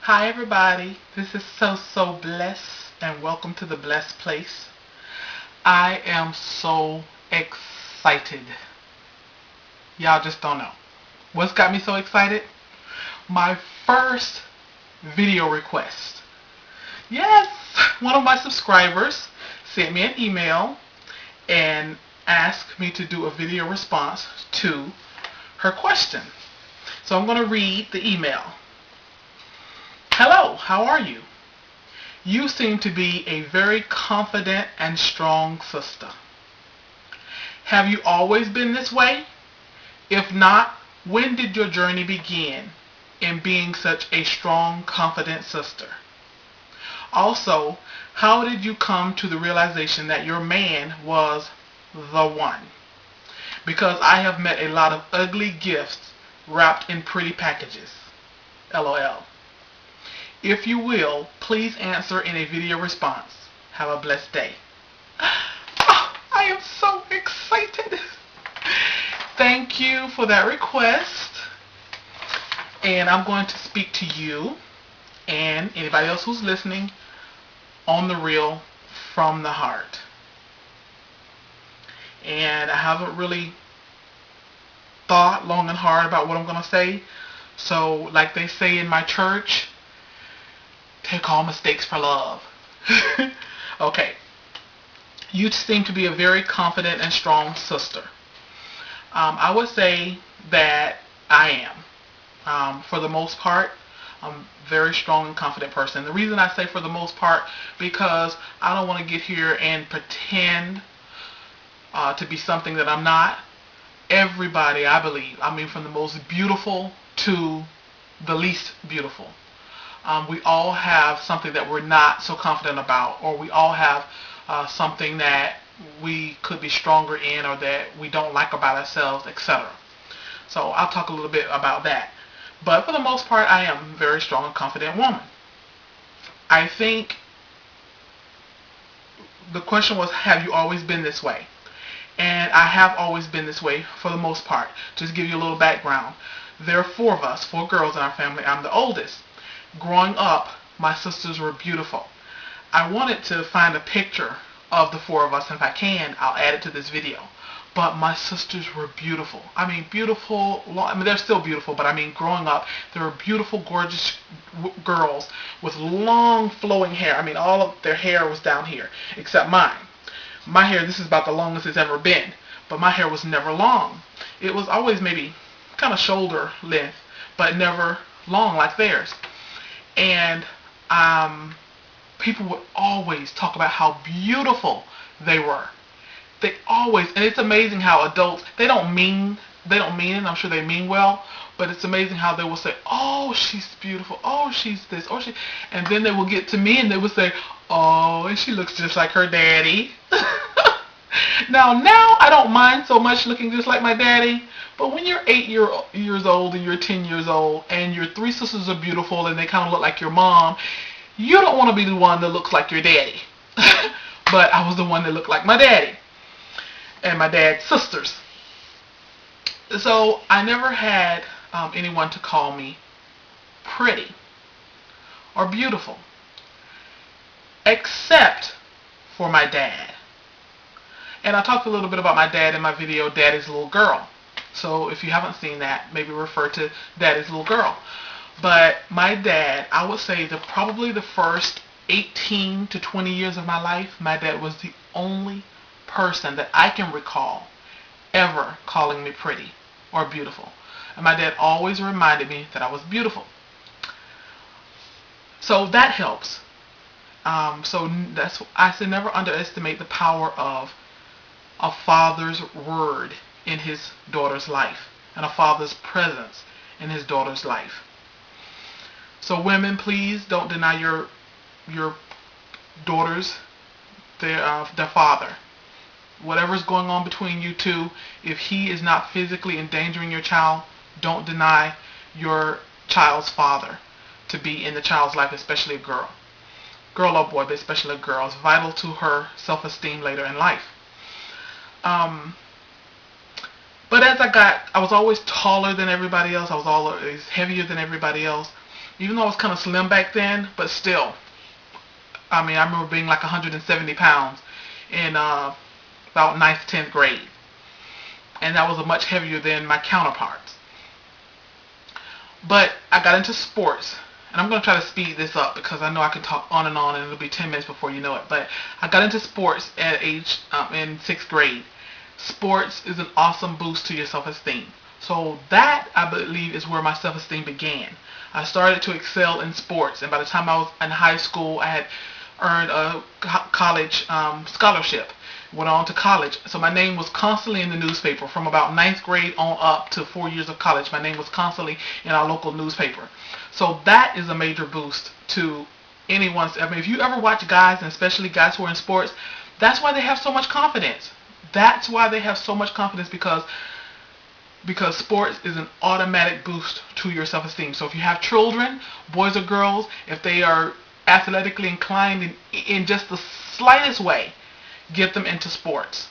Hi everybody, this is so blessed and welcome to the blessed place. I am so excited. Y'all just don't know. What's got me so excited? My first video request. Yes, one of my subscribers sent me an email and asked me to do a video response to her question. So I'm going to read the email. Hello, how are you? You seem to be a very confident and strong sister. Have you always been this way? If not, when did your journey begin in being such a strong, confident sister? Also, how did you come to the realization that your man was the one? Because I have met a lot of ugly gifts wrapped in pretty packages. LOL. If you will, please answer in a video response. Have a blessed day. Oh, I am so excited. Thank you for that request. And I'm going to speak to you and anybody else who's listening on the real from the heart. And I haven't really thought long and hard about what I'm going to say. So like they say in my church, take all mistakes for love. Okay. You seem to be a very confident and strong sister. I would say that I am. For the most part, I'm a very strong and confident person. The reason I say for the most part, because I don't want to get here and pretend to be something that I'm not. Everybody, I believe, I mean from the most beautiful to the least beautiful. We all have something that we're not so confident about, or we all have something that we could be stronger in or that we don't like about ourselves, etc. So I'll talk a little bit about that. But for the most part, I am a very strong and confident woman. I think the question was, have you always been this way? And I have always been this way for the most part. Just to give you a little background. There are four of us, four girls in our family. I'm the oldest. Growing up, my sisters were beautiful. I wanted to find a picture of the four of us, and if I can, I'll add it to this video. But my sisters were beautiful. I mean, beautiful. I mean, they're still beautiful, but I mean, growing up, they were beautiful, gorgeous girls with long, flowing hair. I mean, all of their hair was down here, except mine. My hair, this is about the longest it's ever been, but my hair was never long. It was always maybe kind of shoulder length, but never long like theirs. And people would always talk about how beautiful they were. They always, and it's amazing how adults, they don't mean it, I'm sure they mean well, but it's amazing how they will say, oh, she's beautiful, oh, she's this, oh, and then they will get to me and they will say, oh, and she looks just like her daddy. Now I don't mind so much looking just like my daddy, but when you're 8 years old and you're 10 years old and your three sisters are beautiful and they kind of look like your mom, you don't want to be the one that looks like your daddy. But I was the one that looked like my daddy and my dad's sisters. So I never had anyone to call me pretty or beautiful, except for my dad. And I talked a little bit about my dad in my video, Daddy's Little Girl. So if you haven't seen that, maybe refer to Daddy's Little Girl. But my dad, I would say that probably the first 18 to 20 years of my life, my dad was the only person that I can recall ever calling me pretty or beautiful. And my dad always reminded me that I was beautiful. So that helps. So that's, I say never underestimate the power of a father's word in his daughter's life and a father's presence in his daughter's life. So women, please don't deny your daughters their father. Whatever's going on between you two, if he is not physically endangering your child, don't deny your child's father to be in the child's life, especially a girl. Girl or boy, but especially a girl. It's vital to her self-esteem later in life. But as I was always taller than everybody else. I was always heavier than everybody else. Even though I was kind of slim back then, but still, I mean, I remember being like 170 pounds in about ninth, 10th grade. And that was a much heavier than my counterparts. But I got into sports. And I'm going to try to speed this up because I know I can talk on and it'll be 10 minutes before you know it. But I got into sports at age in 6th grade. Sports is an awesome boost to your self-esteem. So that, I believe, is where my self-esteem began. I started to excel in sports, and by the time I was in high school, I had earned a college scholarship. Went on to college. So my name was constantly in the newspaper from about ninth grade on up to 4 years of college. My name was constantly in our local newspaper. So that is a major boost to anyone's. I mean, if you ever watch guys, and especially guys who are in sports, that's why they have so much confidence. That's why they have so much confidence, because sports is an automatic boost to your self-esteem. So if you have children, boys or girls, if they are athletically inclined in just the slightest way, get them into sports.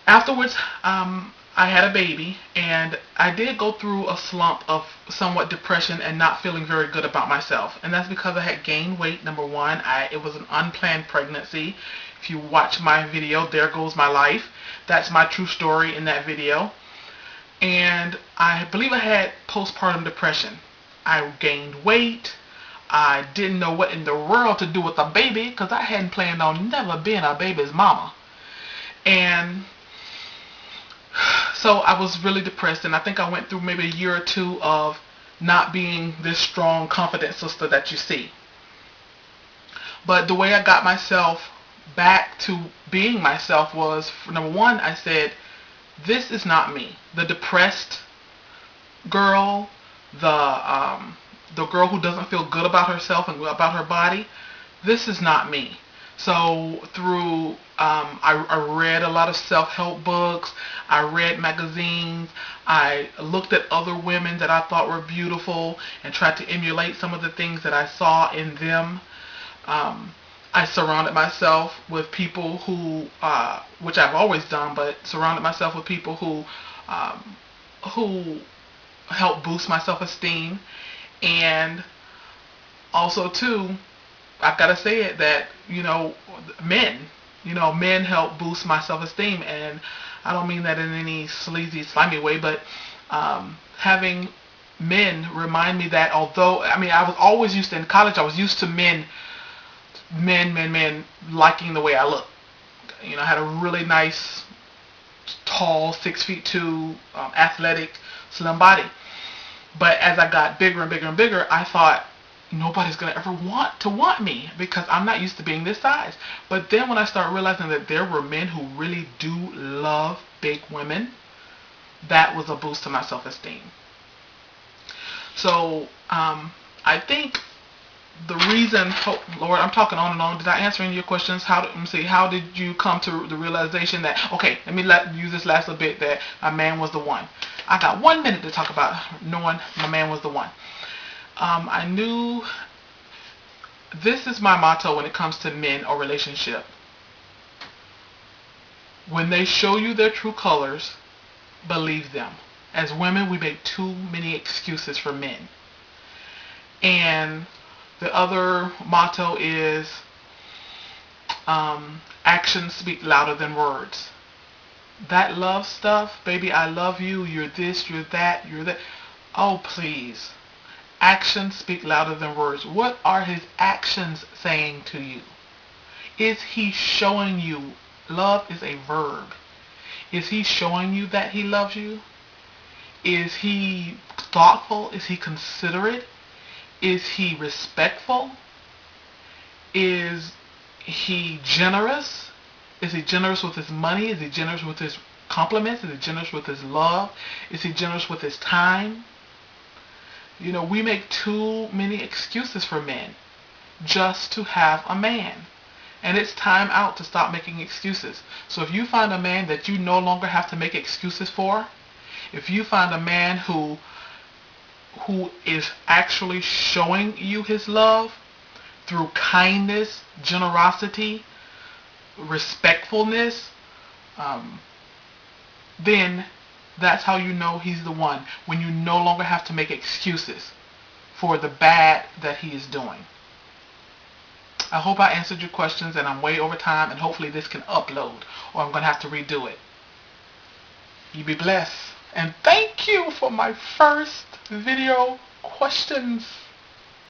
Afterwards, I had a baby, and I did go through a slump of somewhat depression and not feeling very good about myself. And that's because I had gained weight, number one. It was an unplanned pregnancy. If you watch my video, There Goes My Life, that's my true story in that video. And I believe I had postpartum depression. I gained weight. I didn't know what in the world to do with a baby because I hadn't planned on never being a baby's mama. And so I was really depressed, and I think I went through maybe a year or two of not being this strong, confident sister that you see. But the way I got myself back to being myself was, number one, I said, this is not me. The depressed girl, the girl who doesn't feel good about herself and about her body, this is not me. So through, I read a lot of self-help books, I read magazines, I looked at other women that I thought were beautiful and tried to emulate some of the things that I saw in them. I surrounded myself with people who, which I've always done, but surrounded myself with people who help boost my self-esteem. And also too, I've got to say it that, men help boost my self-esteem. And I don't mean that in any sleazy, slimy way, but having men remind me that although, I mean, I was always used to, in college, I was used to men liking the way I look. I had a really nice, tall, 6'2", athletic, slim body. But as I got bigger and bigger and bigger, I thought, nobody's going to ever want me because I'm not used to being this size. But then when I started realizing that there were men who really do love big women, that was a boost to my self-esteem. So I think the reason, oh Lord, I'm talking on and on. Did I answer any of your questions? How did you come to the realization that, okay, let me use this last little bit, that my man was the one. I got 1 minute to talk about knowing my man was the one. I knew, this is my motto when it comes to men or relationship. When they show you their true colors, believe them. As women, we make too many excuses for men. And the other motto is, actions speak louder than words. That love stuff, baby, I love you, you're this, you're that, you're that. Oh, please. Actions speak louder than words. What are his actions saying to you? Is he showing you? Love is a verb. Is he showing you that he loves you? Is he thoughtful? Is he considerate? Is he respectful? Is he generous? Is he generous with his money? Is he generous with his compliments? Is he generous with his love? Is he generous with his time? We make too many excuses for men just to have a man. And it's time out to stop making excuses. So if you find a man that you no longer have to make excuses for, if you find a man who is actually showing you his love through kindness, generosity, respectfulness, then That's how you know he's the one, when you no longer have to make excuses for the bad that he is doing. I hope I answered your questions, and I'm way over time, and hopefully this can upload, or I'm going to have to redo it. You be blessed. And thank you for my first video questions.